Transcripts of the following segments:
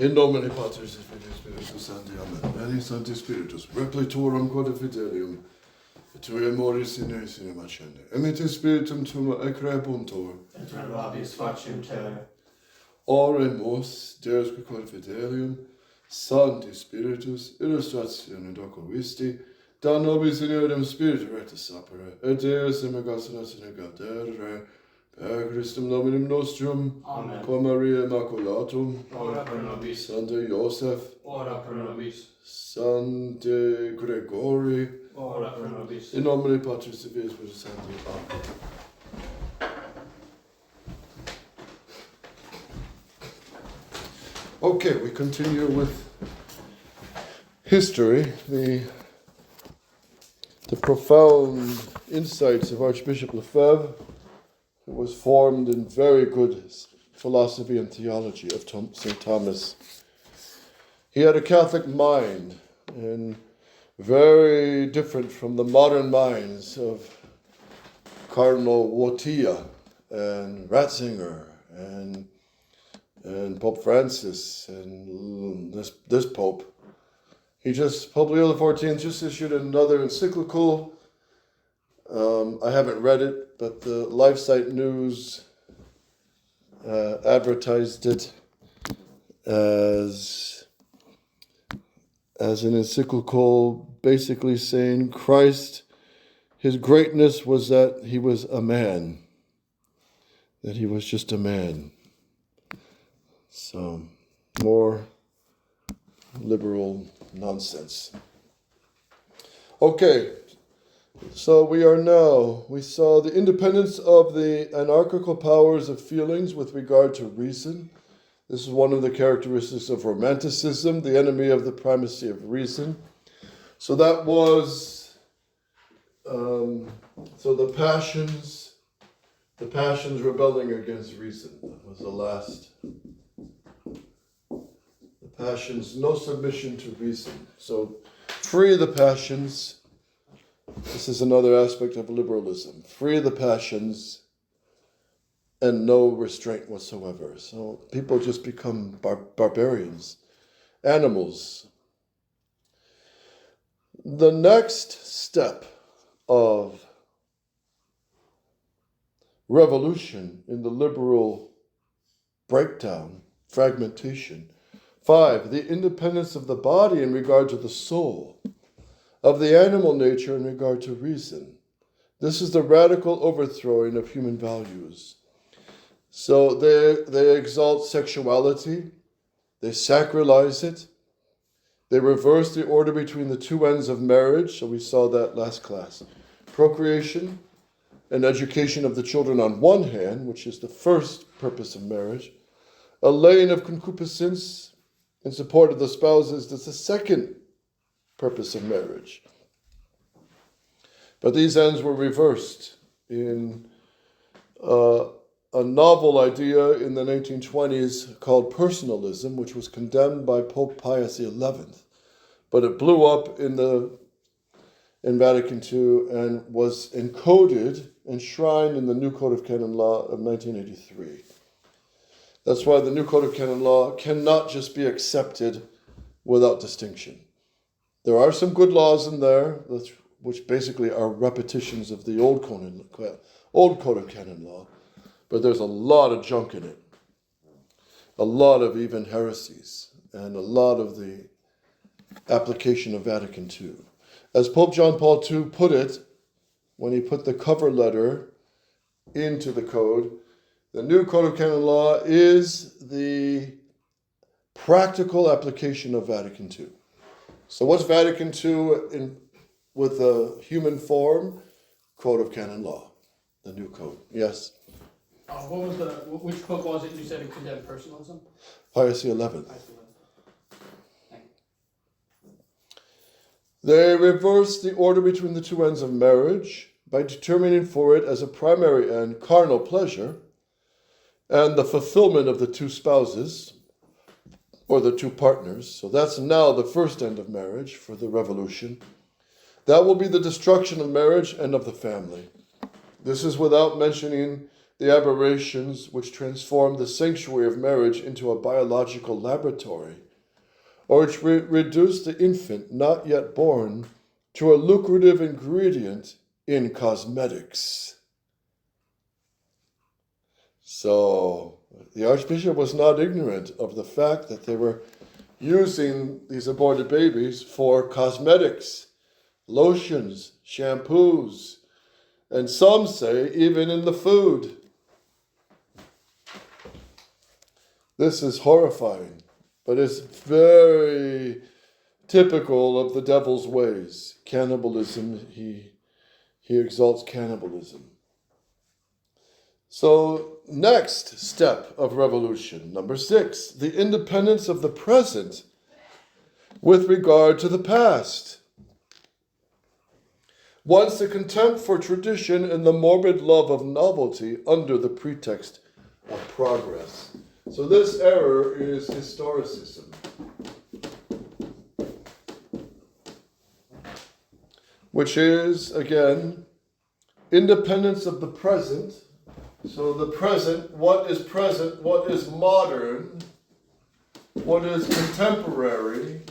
In nomine Patris et Filii et Spiritus Sancti. Amen. Bene Sancti Spiritus, repleturum quod fidelium, et tui amoris in sine macende. Emite spiritum tuum ecrebuntur. Et revabis faciem terre. Oremus, Deus quod fidelium, Sancti Spiritus, illustratione docoristi, da nobis in eodem spiritu recta sapere, et Deus emigas nos in egadere, per Christum nominum nostrum, Amen. qua Maria Immaculatum, Ora pro nobis. Sancte Joseph, Ora pro nobis. Sancte Gregori, Ora pro nobis. in nomine Patris et Filii et Spiritus Sancti. Amen. Okay, we continue with history, the profound insights of Archbishop Lefebvre, who was formed in very good philosophy and theology of St. Thomas. He had a Catholic mind, and very different from the modern minds of Cardinal Wojtyla and Ratzinger and Pope Francis and this Pope. Pope Leo XIV just issued another encyclical. I haven't read it, but the LifeSite News advertised it as an encyclical basically saying Christ, his greatness was that he was a man, that he was just a man. So, more liberal nonsense. Okay, so we saw the independence of the anarchical powers of feelings with regard to reason. This is one of the characteristics of Romanticism, the enemy of the primacy of reason. So that was, the passions rebelling against reason. That was the last. The passions, no submission to reason. So free the passions. This is another aspect of liberalism. Free the passions and no restraint whatsoever. So people just become barbarians, animals. The next step of revolution in the liberal breakdown, fragmentation. 5, the independence of the body in regard to the soul, of the animal nature in regard to reason. This is the radical overthrowing of human values. So they exalt sexuality, they sacralize it, they reverse the order between the two ends of marriage, so we saw that last class. Procreation and education of the children on one hand, which is the first purpose of marriage, allaying of concupiscence in support of the spouses, that's the second purpose of marriage. But these ends were reversed in a novel idea in the 1920s called personalism, which was condemned by Pope Pius XI. But it blew up in Vatican II and was encoded, enshrined in the new Code of Canon Law of 1983. That's why the new Code of Canon Law cannot just be accepted without distinction. There are some good laws in there, which basically are repetitions of the old Code of Canon Law, but there's a lot of junk in it, a lot of even heresies, and a lot of the application of Vatican II. As Pope John Paul II put it, when he put the cover letter into the code, the new Code of Canon Law is the practical application of Vatican II. So what's Vatican II with a human form? Code of Canon Law, the new code. Yes? Which book was it you said it condemned personalism? Pius XI. They reverse the order between the two ends of marriage by determining for it as a primary end carnal pleasure and the fulfillment of the two spouses or the two partners. So that's now the first end of marriage for the revolution. That will be the destruction of marriage and of the family. This is without mentioning the aberrations which transform the sanctuary of marriage into a biological laboratory, or which reduce the infant not yet born to a lucrative ingredient in cosmetics. So the Archbishop was not ignorant of the fact that they were using these aborted babies for cosmetics, lotions, shampoos, and some say even in the food. This is horrifying, but it's very typical of the devil's ways. Cannibalism, he exalts cannibalism. So, next step of revolution, number 6, the independence of the present with regard to the past. Once the contempt for tradition and the morbid love of novelty under the pretext of progress. So this error is historicism, which is, again, independence of the present. So the present, what is modern, what is contemporary,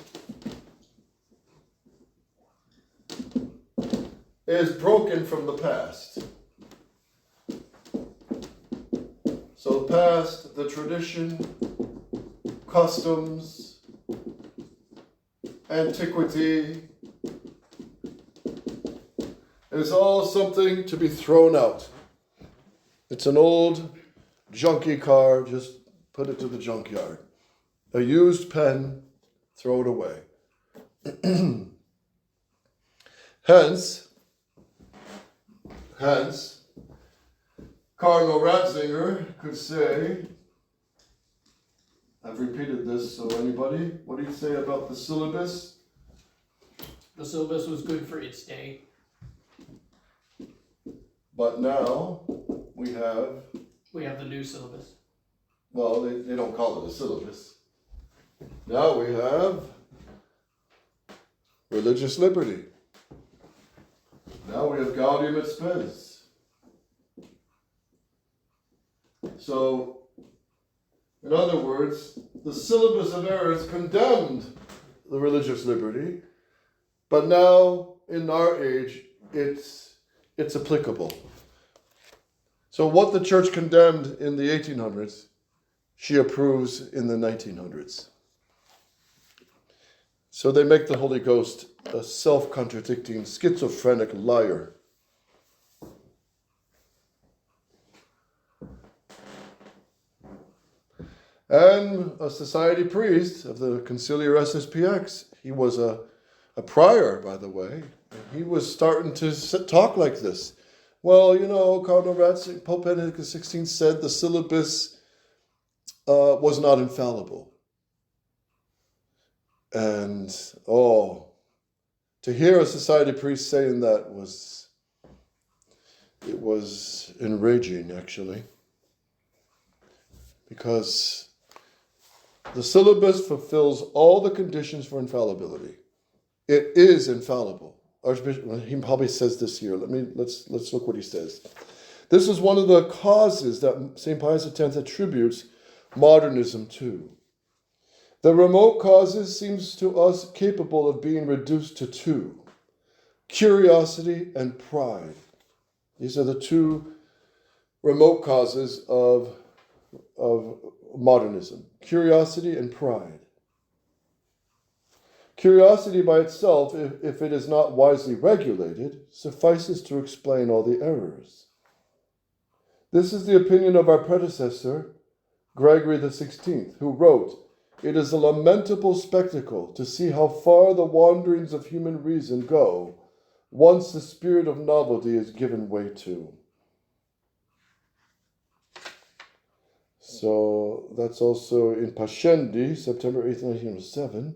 is broken from the past. So the past, the tradition, customs, antiquity, is all something to be thrown out. It's an old junky car, just put it to the junkyard. A used pen, throw it away. Hence, Cardinal Ratzinger could say, I've repeated this, so anybody, what do you say about the syllabus? The syllabus was good for its day. But now we have the new syllabus. Well, they don't call it a syllabus. Now we have religious liberty. Now we have Gaudium et Spes. So, in other words, the syllabus of errors condemned the religious liberty, but now, in our age, it's applicable. So what the church condemned in the 1800s, she approves in the 1900s. So they make the Holy Ghost a self-contradicting, schizophrenic liar. And a society priest of the conciliar SSPX, he was a prior, by the way, and he was starting to talk like this. Well, you know, Cardinal Ratzinger, Pope Benedict XVI said the syllabus was not infallible. And, to hear a society priest saying that was enraging, actually. Because the syllabus fulfills all the conditions for infallibility. It is infallible. Archbishop, he probably says this here. Let's look what he says. This is one of the causes that St. Pius X attributes modernism to. The remote causes seems to us capable of being reduced to two: curiosity and pride. These are the two remote causes of modernism: curiosity and pride. Curiosity by itself, if it is not wisely regulated, suffices to explain all the errors. This is the opinion of our predecessor, Gregory XVI, who wrote, "It is a lamentable spectacle to see how far the wanderings of human reason go once the spirit of novelty is given way to." So that's also in Pascendi, September 8th, 1907.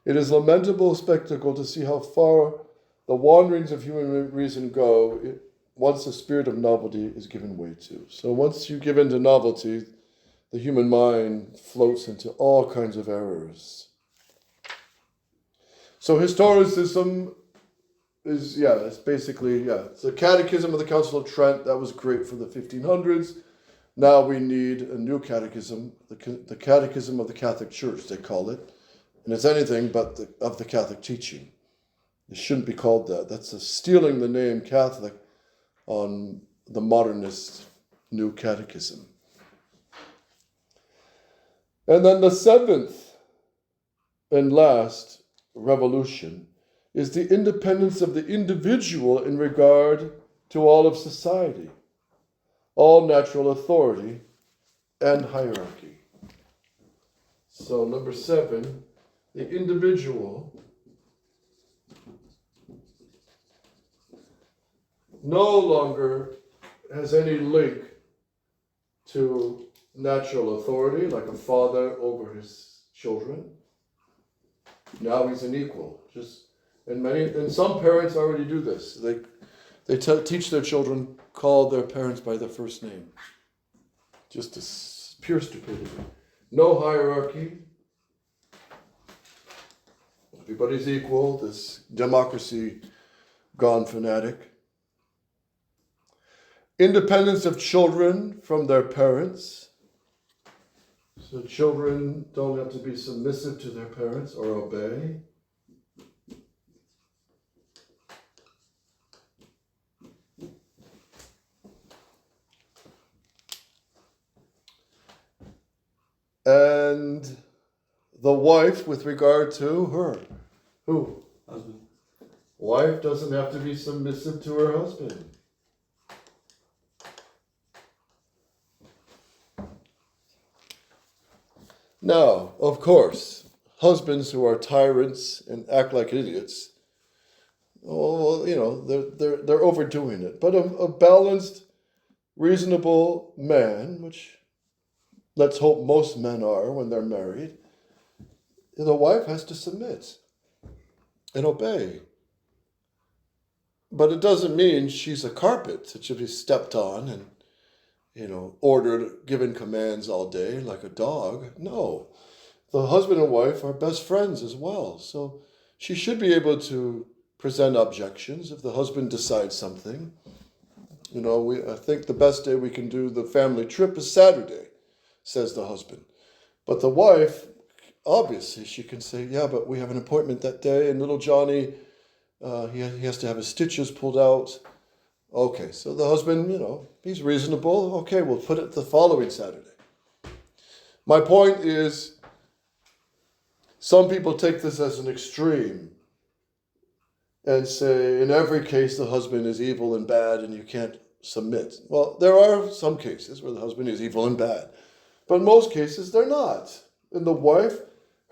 It is a lamentable spectacle to see how far the wanderings of human reason go once the spirit of novelty is given way to. So once you give in to novelty, the human mind floats into all kinds of errors. So historicism it's basically, it's the Catechism of the Council of Trent. That was great for the 1500s. Now we need a new catechism, the Catechism of the Catholic Church, they call it. And it's anything but of the Catholic teaching. It shouldn't be called that. That's stealing the name Catholic on the modernist new catechism. And then the seventh and last revolution is the independence of the individual in regard to all of society, all natural authority and hierarchy. So number 7, the individual no longer has any link to natural authority, like a father over his children. Now he's an equal. And some parents already do this. They teach their children, call their parents by their first name. Just pure stupidity. No hierarchy. Everybody's equal. This democracy gone fanatic. Independence of children from their parents. So children don't have to be submissive to their parents or obey. And the wife with regard to her. Who? Husband. Wife doesn't have to be submissive to her husband. Now, of course, husbands who are tyrants and act like idiots, they're overdoing it. But a balanced, reasonable man, which let's hope most men are when they're married, the wife has to submit and obey. But it doesn't mean she's a carpet that should be stepped on and ordered, given commands all day like a dog. No. The husband and wife are best friends as well. So she should be able to present objections if the husband decides something. I think the best day we can do the family trip is Saturday, says the husband. But the wife, obviously, she can say, yeah, but we have an appointment that day, and little Johnny, he has to have his stitches pulled out. Okay, so the husband, he's reasonable. Okay, we'll put it the following Saturday. My point is, some people take this as an extreme and say, in every case, the husband is evil and bad and you can't submit. Well, there are some cases where the husband is evil and bad, but in most cases, they're not. And the wife,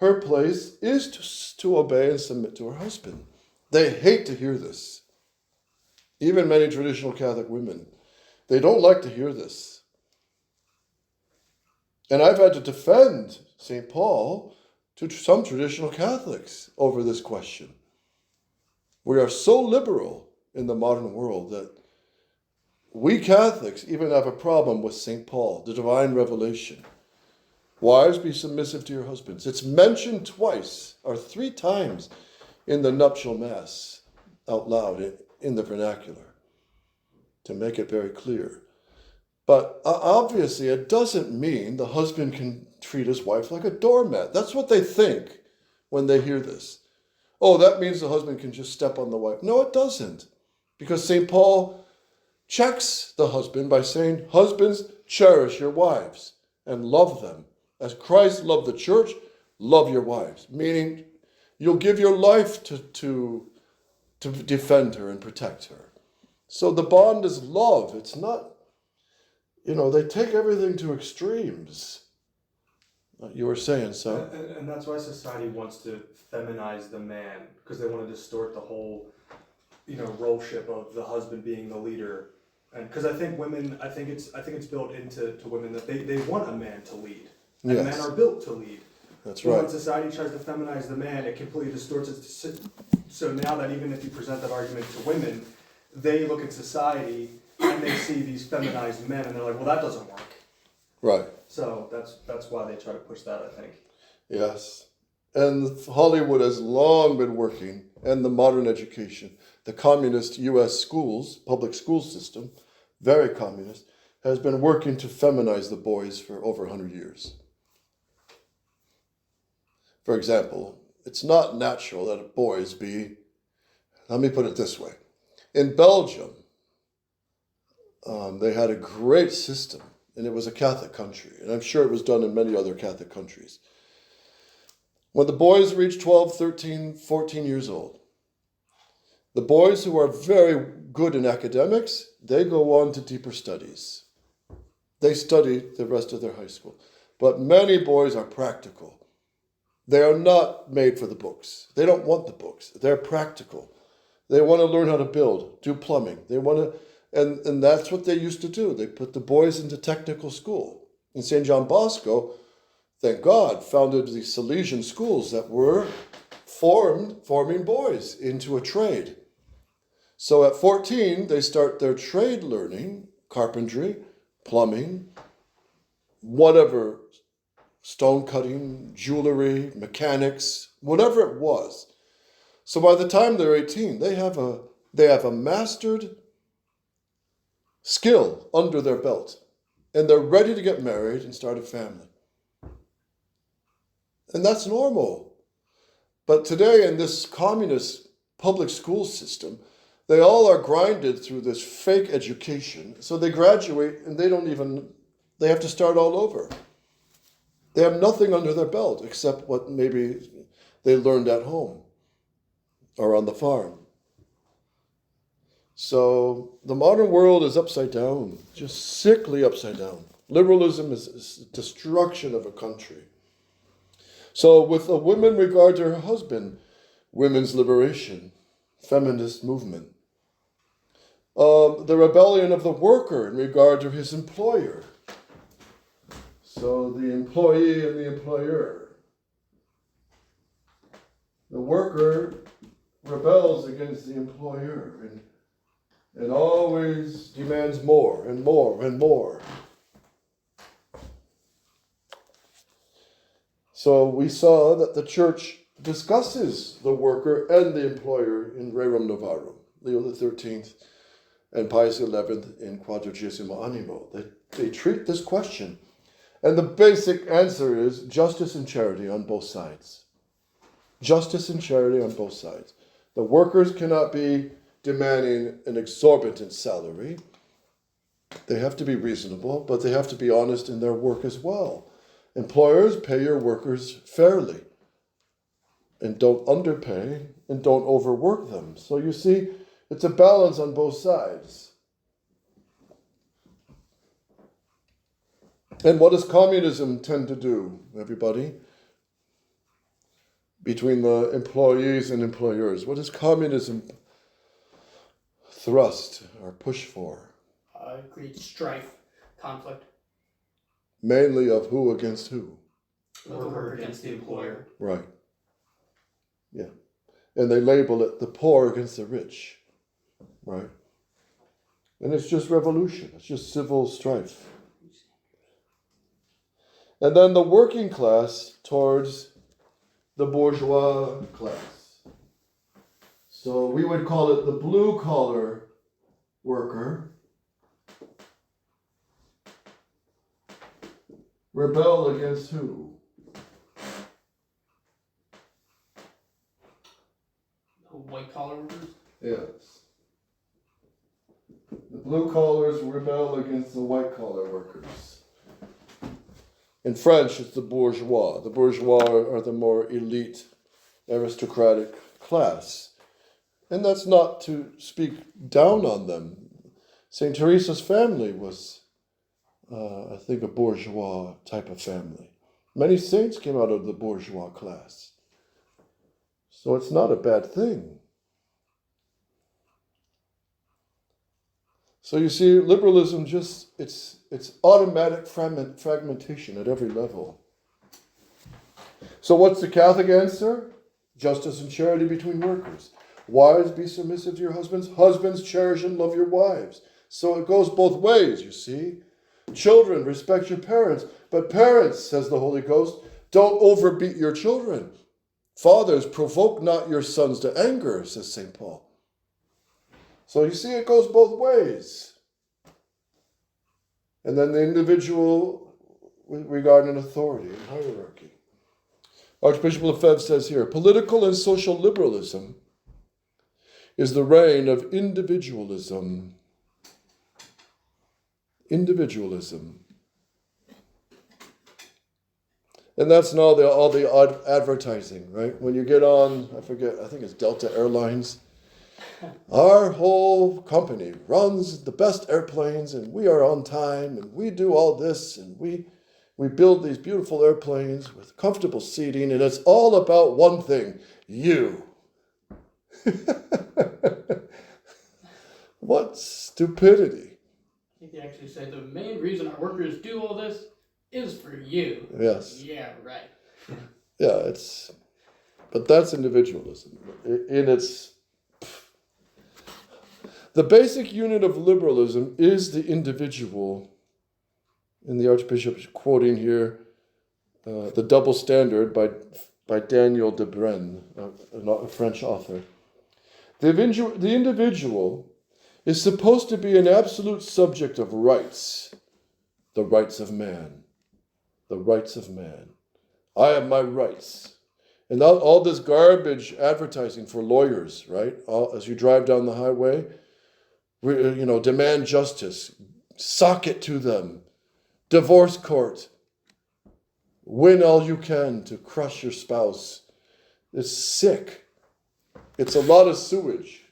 her place is to obey and submit to her husband. They hate to hear this. Even many traditional Catholic women, they don't like to hear this. And I've had to defend St. Paul to some traditional Catholics over this question. We are so liberal in the modern world that we Catholics even have a problem with St. Paul, the divine revelation. Wives, be submissive to your husbands. It's mentioned twice or 3 times in the nuptial mass out loud in the vernacular, to make it very clear. But obviously it doesn't mean the husband can treat his wife like a doormat. That's what they think when they hear this. Oh, that means the husband can just step on the wife. No, it doesn't. Because St. Paul checks the husband by saying, husbands, cherish your wives and love them. As Christ loved the church, love your wives. Meaning, you'll give your life to defend her and protect her. So the bond is love. It's not, they take everything to extremes. You were saying so. And that's why society wants to feminize the man, because they want to distort the whole, roleship of the husband being the leader. And because I think it's built into women that they want a man to lead. And Yes. men are built to lead. That's But right. when society tries to feminize the man, it completely distorts it. So now that even if you present that argument to women, they look at society and they see these feminized men and they're like, well, that doesn't work. Right. So that's why they try to push that, I think. Yes. And Hollywood has long been working, and the modern education. the communist U.S. schools, public school system, very communist, has been working to feminize the boys for over 100 years. For example, it's not natural that boys be, let me put it this way. In Belgium, they had a great system, and it was a Catholic country, and I'm sure it was done in many other Catholic countries. When the boys reach 12, 13, 14 years old, the boys who are very good in academics, they go on to deeper studies. They study the rest of their high school. But many boys are practical. They are not made for the books. They don't want the books. They're practical. They want to learn how to build, do plumbing. They want to, and that's what they used to do. They put the boys into technical school. And St. John Bosco, thank God, founded the Salesian schools that were forming boys into a trade. So at 14, they start their trade learning, carpentry, plumbing, whatever, stone cutting, jewelry, mechanics, whatever it was. So by the time they're 18, they have a mastered skill under their belt, and they're ready to get married and start a family. And that's normal. But today in this communist public school system, they all are grinded through this fake education. So they graduate and they have to start all over. They have nothing under their belt except what maybe they learned at home or on the farm. So the modern world is upside down, just sickly upside down. Liberalism is destruction of a country. So with a woman regard to her husband, women's liberation, feminist movement. The rebellion of the worker in regard to his employer. So the employee and the employer. The worker rebels against the employer and always demands more and more and more. So we saw that the church discusses the worker and the employer in Rerum Novarum, Leo XIII and Pius XI in Quadragesimo Animo. They treat this question. And the basic answer is justice and charity on both sides. Justice and charity on both sides. The workers cannot be demanding an exorbitant salary. They have to be reasonable, but they have to be honest in their work as well. Employers, pay your workers fairly. And don't underpay and don't overwork them. So you see, it's a balance on both sides. And what does communism tend to do, everybody? Between the employees and employers. What does communism thrust or push for? Create strife, conflict. Mainly of who against who? The worker against the employer. Right. Yeah. And they label it the poor against the rich. Right. And it's just revolution. It's just civil strife. And then the working class towards the bourgeois class. So we would call it the blue-collar worker. Rebel against who? The white collar workers? Yes. The blue collars rebel against the white collar workers. In French, it's the bourgeois. The bourgeois are the more elite, aristocratic class. And that's not to speak down on them. St. Teresa's family was, I think, a bourgeois type of family. Many saints came out of the bourgeois class. So it's not a bad thing. So you see, liberalism just, it's automatic fragmentation at every level. So what's the Catholic answer? Justice and charity between workers. Wives, be submissive to your husbands. Husbands, cherish and love your wives. So it goes both ways, you see. Children, respect your parents. But parents, says the Holy Ghost, don't overbeat your children. Fathers, provoke not your sons to anger, says St. Paul. So you see, it goes both ways. And then the individual regarding authority and hierarchy. Archbishop Lefebvre says here, political and social liberalism is the reign of individualism. Individualism. And that's now all the advertising, right? When you get on, I think it's Delta Airlines. Our whole company runs the best airplanes, and we are on time, and we do all this, and we build these beautiful airplanes with comfortable seating, and it's all about one thing, you. What stupidity. I think they actually said the main reason our workers do all this is for you. Yes. Yeah, right. Yeah, but that's individualism. The basic unit of liberalism is the individual. And the Archbishop's quoting here The Double Standard by Daniel de Brenne, a French author. The individual is supposed to be an absolute subject of rights, the rights of man. The rights of man. I have my rights. And all this garbage advertising for lawyers, right? As you drive down the highway, demand justice, sock it to them, divorce court, win all you can to crush your spouse. It's sick. It's a lot of sewage.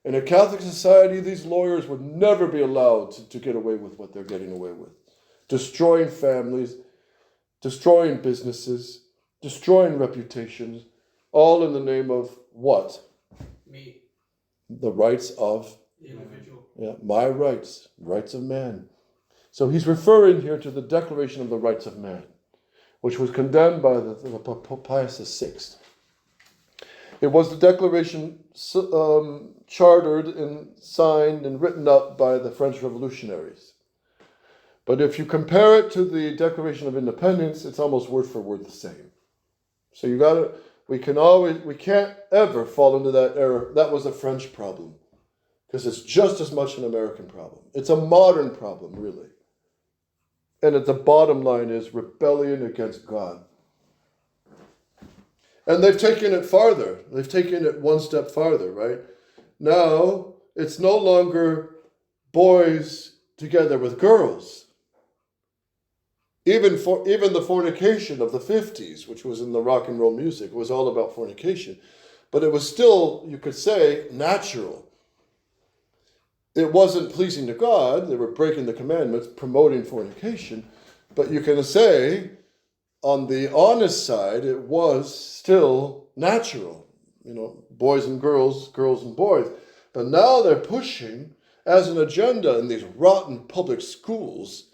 In a Catholic society, these lawyers would never be allowed to get away with what they're getting away with. Destroying families, destroying businesses, destroying reputations, all in the name of what? Me. The rights of The individual. Yeah, my rights, rights of man. So he's referring here to the Declaration of the Rights of Man, which was condemned by the Pope Pius VI. It was the declaration chartered and signed and written up by the French revolutionaries. But if you compare it to the Declaration of Independence, it's almost word for word the same. So we can't ever fall into that error. That was a French problem, because it's just as much an American problem. It's a modern problem, really. And at the bottom line is rebellion against God. And they've taken it farther. They've taken it one step farther, right? Now, it's no longer boys together with girls. Even the fornication of the 50s, which was in the rock and roll music, was all about fornication. But it was still, you could say, natural. It wasn't pleasing to God. They were breaking the commandments, promoting fornication. But you can say, on the honest side, it was still natural. Boys and girls, girls and boys. But now they're pushing, as an agenda in these rotten public schools,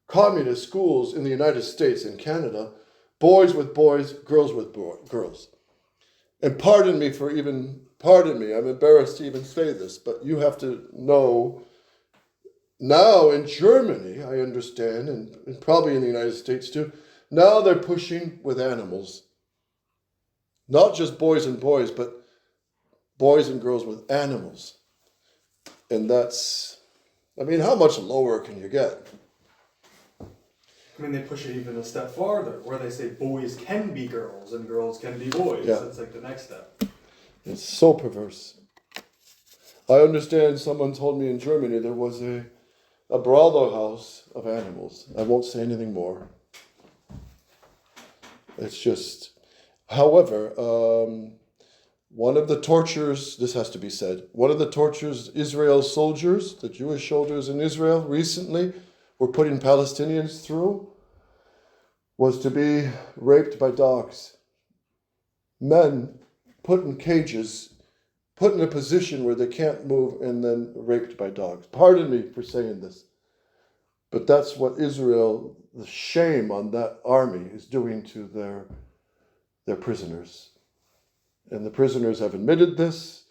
communist schools in the United States and Canada, boys with boys, girls with girls. And pardon me, I'm embarrassed to even say this, but you have to know, now in Germany, I understand, and probably in the United States too, now they're pushing with animals. Not just boys and boys, but boys and girls with animals. And how much lower can you get? They push it even a step farther, where they say boys can be girls and girls can be boys. Yeah. That's like the next step. It's so perverse. I understand someone told me in Germany there was a brothel house of animals. I won't say anything more. It's just, however, one of the tortures, this has to be said, one of the tortures Israel's soldiers, the Jewish soldiers in Israel recently were putting Palestinians through, was to be raped by dogs. Men put in cages, put in a position where they can't move, and then raped by dogs. Pardon me for saying this, but that's what Israel, the shame on that army, is doing to their prisoners. And the prisoners have admitted this,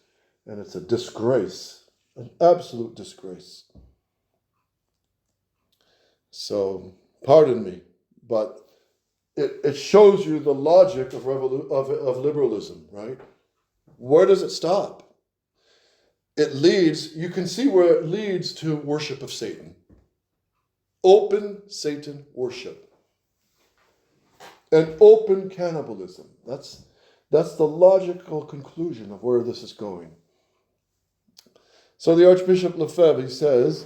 and it's a disgrace, an absolute disgrace. So, pardon me, but it shows you the logic of liberalism, right? Where does it stop? it leads, you can see where it leads to worship of Satan. Open Satan worship. And open cannibalism. That's the logical conclusion of where this is going. So the Archbishop Lefebvre says,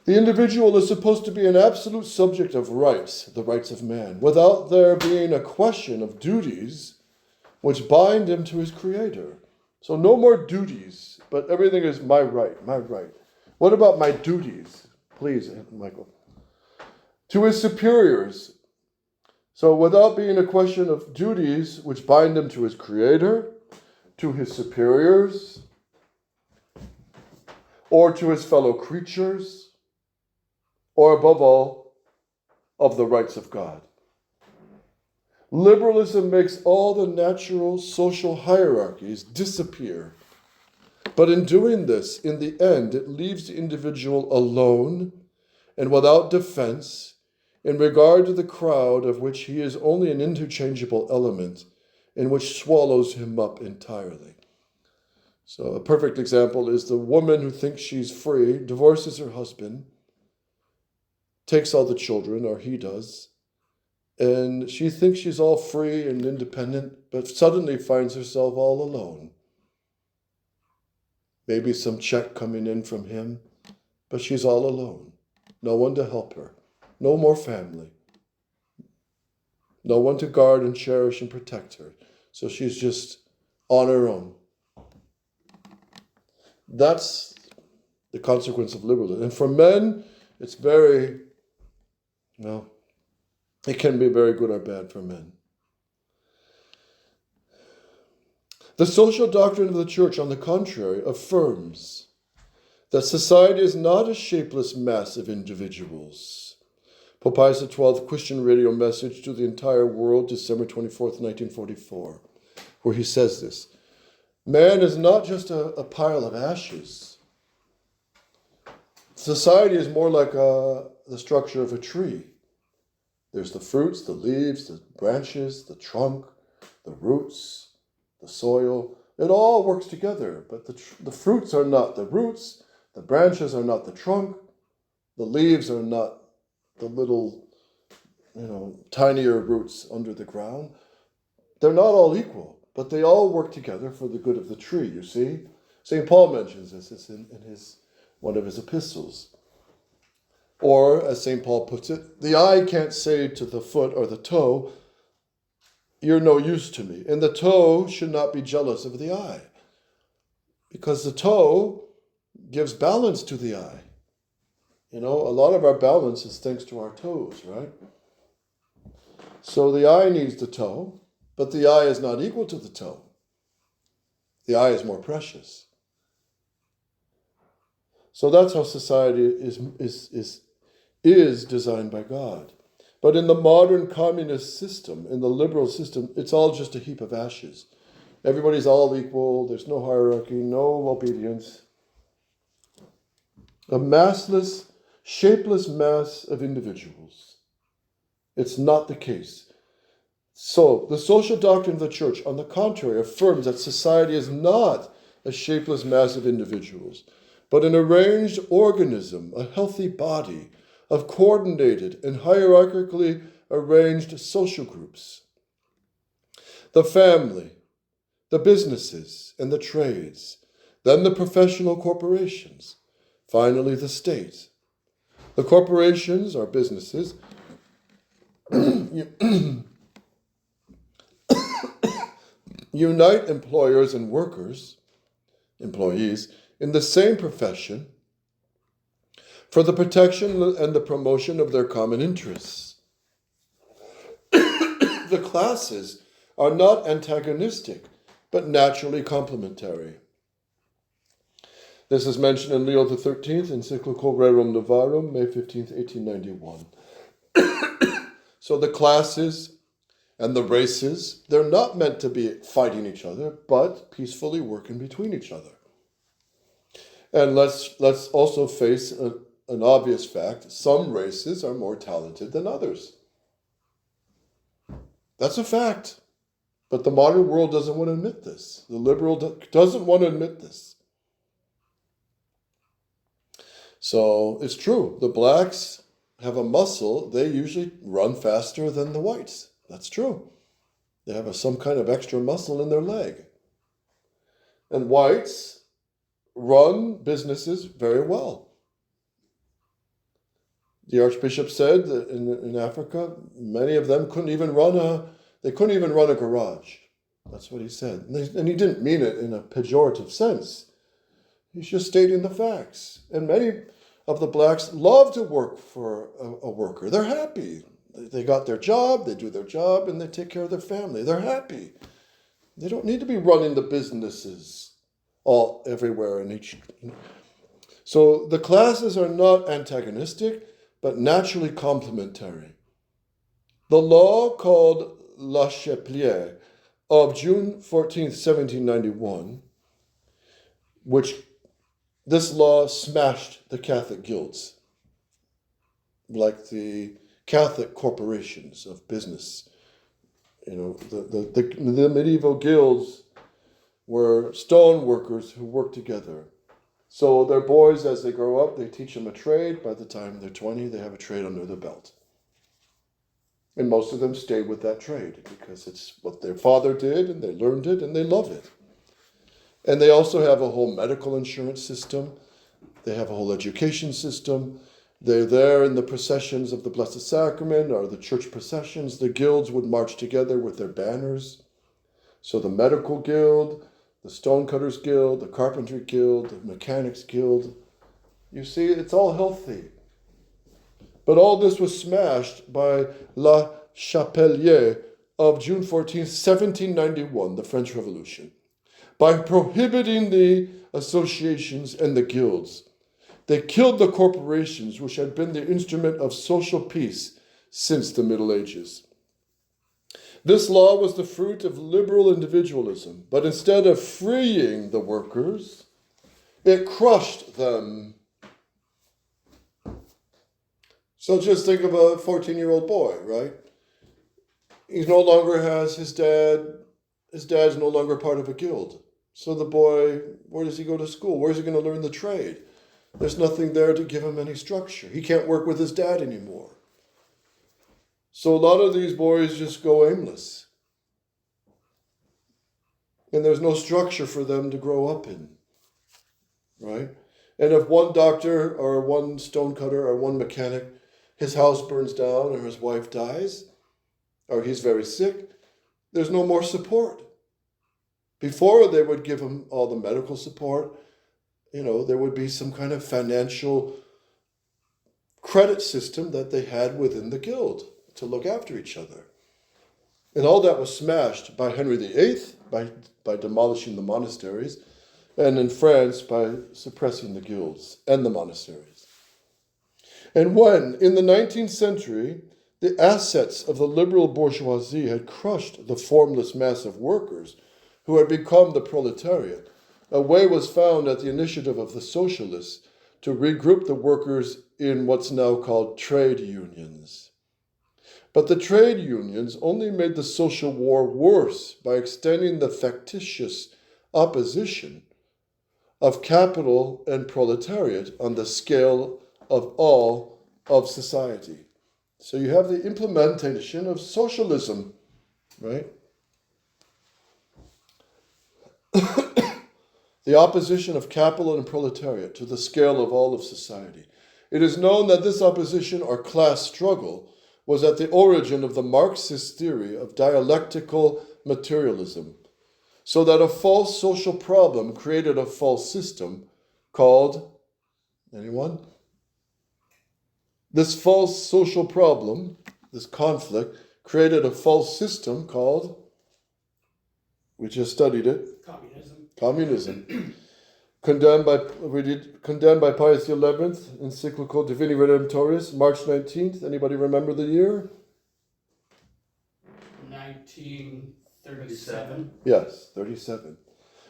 the individual is supposed to be an absolute subject of rights, the rights of man, without there being a question of duties which bind him to his Creator. So no more duties, but everything is my right, my right. What about my duties? Please, Michael. To his superiors. So without being a question of duties which bind him to his Creator, to his superiors, or to his fellow creatures, or above all, of the rights of God. Liberalism makes all the natural social hierarchies disappear. But in doing this, in the end, it leaves the individual alone and without defense in regard to the crowd of which he is only an interchangeable element and which swallows him up entirely. So a perfect example is the woman who thinks she's free, divorces her husband, takes all the children, or he does, and she thinks she's all free and independent, but suddenly finds herself all alone. Maybe some check coming in from him, but she's all alone. No one to help her. No more family. No one to guard and cherish and protect her. So she's just on her own. That's the consequence of liberalism. And for men, it's very, well, it can be very good or bad for men. The social doctrine of the Church, on the contrary, affirms that society is not a shapeless mass of individuals. Pope Pius XII Christian radio message to the entire world, December 24th, 1944, where he says this: man is not just a pile of ashes. Society is more like the structure of a tree. There's the fruits, the leaves, the branches, the trunk, the roots, the soil. It all works together, but the fruits are not the roots, the branches are not the trunk, the leaves are not the little, tinier roots under the ground. They're not all equal, but they all work together for the good of the tree, you see? St. Paul mentions this in one of his epistles. Or, as St. Paul puts it, the eye can't say to the foot or the toe, you're no use to me. And the toe should not be jealous of the eye, because the toe gives balance to the eye. A lot of our balance is thanks to our toes, right? So the eye needs the toe, but the eye is not equal to the toe. The eye is more precious. So that's how society is designed by God. But in the modern communist system, in the liberal system, it's all just a heap of ashes. Everybody's all equal. There's no hierarchy, no obedience. A massless, shapeless mass of individuals. It's not the case. So, the social doctrine of the Church, on the contrary, affirms that society is not a shapeless mass of individuals, but an arranged organism, a healthy body of coordinated and hierarchically arranged social groups. The family, the businesses and the trades, then the professional corporations, finally the state. The corporations or businesses unite employers and employees, in the same profession for the protection and the promotion of their common interests. The classes are not antagonistic, but naturally complementary. This is mentioned in Leo XIII, encyclical Rerum Novarum, May 15th, 1891. So the classes and the races, they're not meant to be fighting each other, but peacefully working between each other. And let's also face an obvious fact. Some races are more talented than others. That's a fact. But the modern world doesn't want to admit this. The liberal doesn't want to admit this. So it's true. The blacks have a muscle. They usually run faster than the whites. That's true. They have some kind of extra muscle in their leg. And whites run businesses very well. The Archbishop said that in Africa, many of them couldn't even run a garage. That's what he said. And he didn't mean it in a pejorative sense. He's just stating the facts. And many of the blacks love to work for a worker. They're happy. They got their job, they do their job, and they take care of their family. They're happy. They don't need to be running the businesses all everywhere in each. So the classes are not antagonistic, but naturally complementary. The law called Lefebvre of June 14th, 1791, which this law smashed the Catholic guilds, like the Catholic corporations of business. You know, the medieval guilds were stone workers who worked together. So their boys, as they grow up, they teach them a trade. By the time they're 20, they have a trade under their belt. And most of them stay with that trade because it's what their father did and they learned it and they love it. And they also have a whole medical insurance system. They have a whole education system. They're there in the processions of the Blessed Sacrament or the church processions. The guilds would march together with their banners. So the medical guild, the stonecutters guild, the carpentry guild, the mechanics guild. You see, it's all healthy. But all this was smashed by La Chapelier of June 14th, 1791, the French Revolution. By prohibiting the associations and the guilds, they killed the corporations which had been the instrument of social peace since the Middle Ages. This law was the fruit of liberal individualism, but instead of freeing the workers, it crushed them. So just think of a 14-year-old boy, right? He no longer has his dad. His dad's no longer part of a guild. So the boy, where does he go to school? Where's he going to learn the trade? There's nothing there to give him any structure. He can't work with his dad anymore. So a lot of these boys just go aimless. And there's no structure for them to grow up in, right? And if one doctor or one stonecutter or one mechanic, his house burns down or his wife dies, or he's very sick, there's no more support. Before they would give him all the medical support, you know, there would be some kind of financial credit system that they had within the guild to look after each other. And all that was smashed by Henry VIII, by demolishing the monasteries, and in France by suppressing the guilds and the monasteries. And when, in the 19th century, the assets of the liberal bourgeoisie had crushed the formless mass of workers who had become the proletariat, a way was found at the initiative of the socialists to regroup the workers in what's now called trade unions. But the trade unions only made the social war worse by extending the factitious opposition of capital and proletariat on the scale of all of society. So you have the implementation of socialism, right? The opposition of capital and proletariat to the scale of all of society. It is known that this opposition or class struggle was at the origin of the Marxist theory of dialectical materialism, so that a false social problem created a false system called, anyone? This false social problem, this conflict, created a false system called, we just studied it, Communism. Condemned by Pius XI, encyclical Divini Redemptoris, March 19th. Anybody remember the year? 1937. Yes, 37.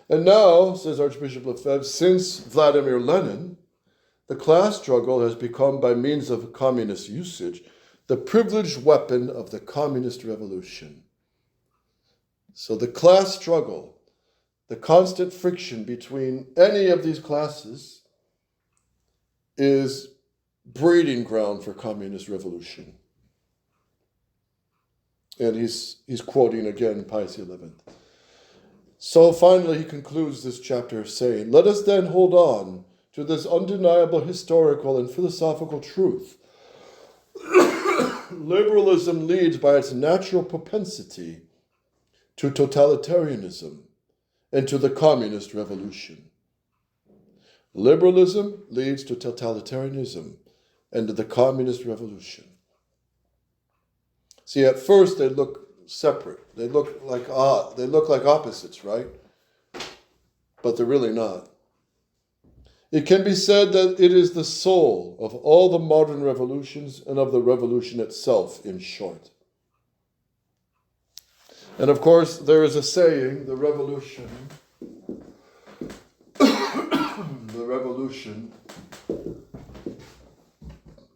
And now, says Archbishop Lefebvre, since Vladimir Lenin, the class struggle has become, by means of communist usage, the privileged weapon of the communist revolution. So the class struggle, the constant friction between any of these classes, is breeding ground for communist revolution. And he's quoting again Pius XI. So finally he concludes this chapter saying, "Let us then hold on to this undeniable historical and philosophical truth. Liberalism leads by its natural propensity to totalitarianism and to the communist revolution. Liberalism leads to totalitarianism and to the communist revolution." See, at first they look separate. They look like opposites, right? But they're really not. It can be said that it is the soul of all the modern revolutions and of the revolution itself, in short. And of course, there is a saying, the revolution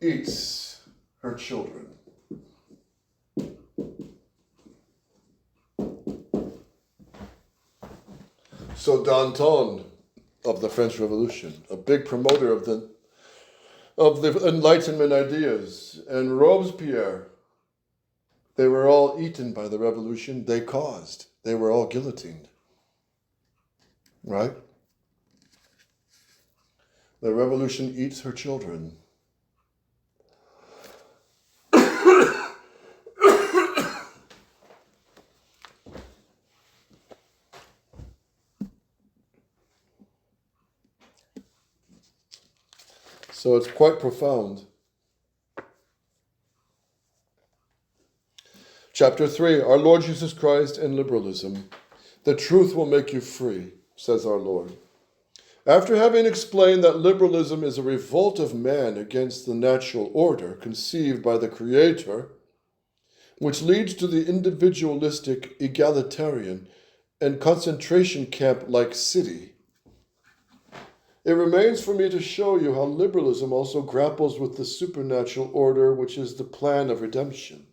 eats her children. So Danton of the French Revolution, a big promoter of the Enlightenment ideas, and Robespierre, they were all eaten by the revolution they caused. They were all guillotined. Right? The revolution eats her children. So it's quite profound. Chapter 3, Our Lord Jesus Christ and Liberalism. The truth will make you free, says our Lord. After having explained that liberalism is a revolt of man against the natural order conceived by the Creator, which leads to the individualistic, egalitarian, and concentration camp-like city, it remains for me to show you how liberalism also grapples with the supernatural order, which is the plan of redemption.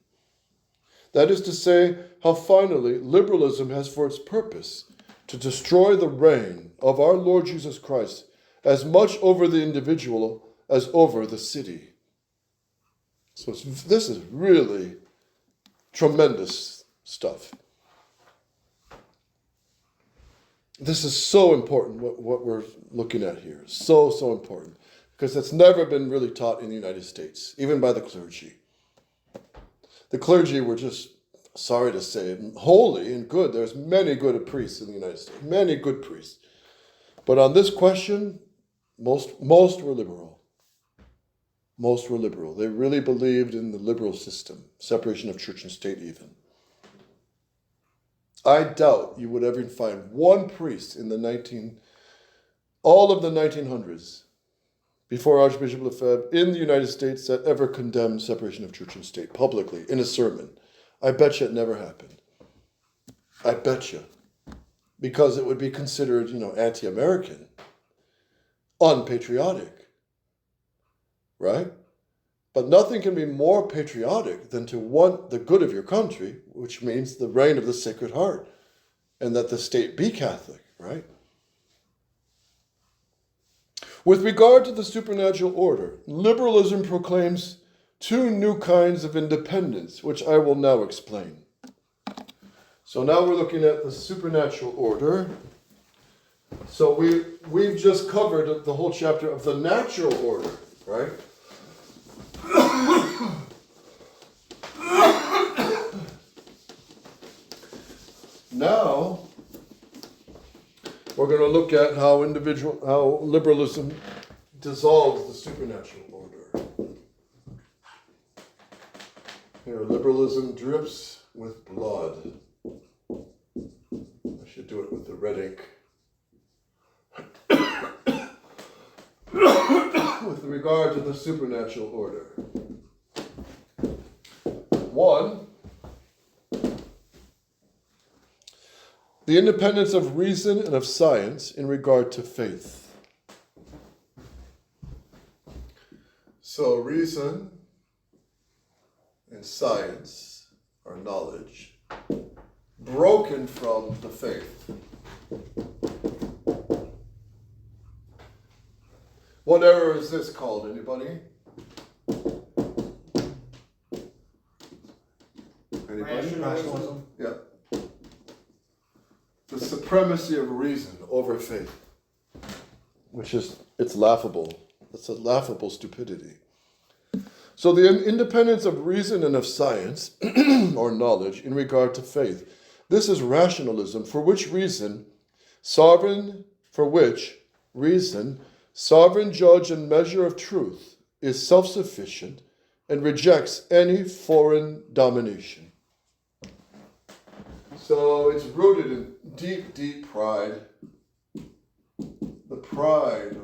That is to say, how finally liberalism has for its purpose to destroy the reign of our Lord Jesus Christ as much over the individual as over the city. So this is really tremendous stuff. This is so important, what we're looking at here. So important. Because it's never been really taught in the United States, even by the clergy. The clergy were just, sorry to say it, holy and good. There's many good priests in the United States, many good priests. But on this question, most were liberal. Most were liberal. They really believed in the liberal system, separation of church and state even. I doubt you would ever find one priest in all of the 1900s, before Archbishop Lefebvre, in the United States that ever condemned separation of church and state publicly in a sermon. I bet you it never happened. I bet you. Because it would be considered, anti-American, unpatriotic, right? But nothing can be more patriotic than to want the good of your country, which means the reign of the Sacred Heart, and that the state be Catholic, right? With regard to the supernatural order, liberalism proclaims two new kinds of independence, which I will now explain. So now we're looking at the supernatural order. So we've just covered the whole chapter of the natural order, right? Now, we're going to look at how liberalism dissolves the supernatural order. Here, liberalism drips with blood. I should do it with the red ink. With regard to the supernatural order. 1, the independence of reason and of science in regard to faith. So reason and science, or knowledge, broken from the faith. What error is this called? Anybody? Rationalism. Yeah. The supremacy of reason over faith. Which is, it's laughable. It's a laughable stupidity. So the independence of reason and of science, or knowledge, in regard to faith. This is rationalism, for which reason, sovereign judge and measure of truth, is self-sufficient and rejects any foreign domination. So it's rooted in deep, deep pride, the pride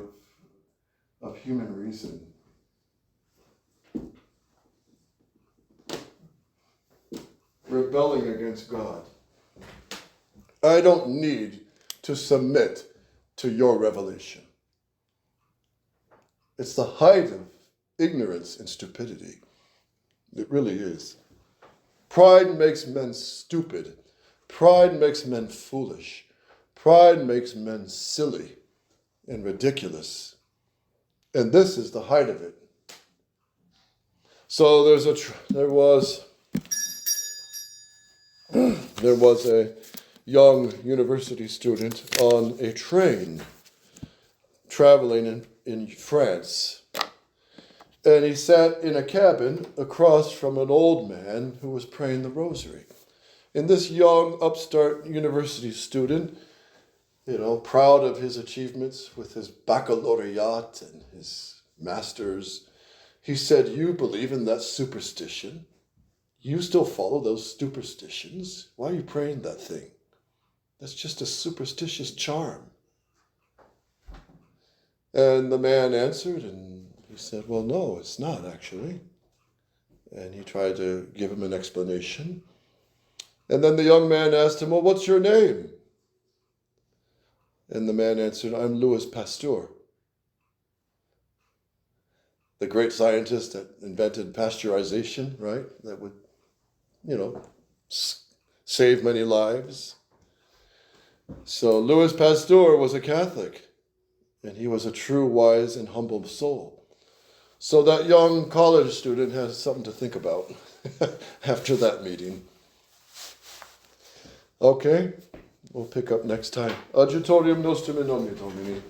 of human reason. Rebelling against God. I don't need to submit to your revelation. It's the height of ignorance and stupidity. It really is. Pride makes men stupid. Pride makes men foolish. Pride makes men silly and ridiculous. And this is the height of it. So there was a young university student on a train traveling in France. And he sat in a cabin across from an old man who was praying the rosary. And this young upstart university student, proud of his achievements with his baccalaureate and his master's, he said, "You believe in that superstition? You still follow those superstitions? Why are you praying that thing? That's just a superstitious charm." And the man answered, and he said, "Well, no, it's not actually." And he tried to give him an explanation. And then the young man asked him, "Well, what's your name?" And the man answered, "I'm Louis Pasteur, the great scientist that invented pasteurization, right? That would, save many lives." So Louis Pasteur was a Catholic, and he was a true, wise, and humble soul. So that young college student has something to think about after that meeting. Okay, we'll pick up next time. Adjutorium nostrum in nomine Domini.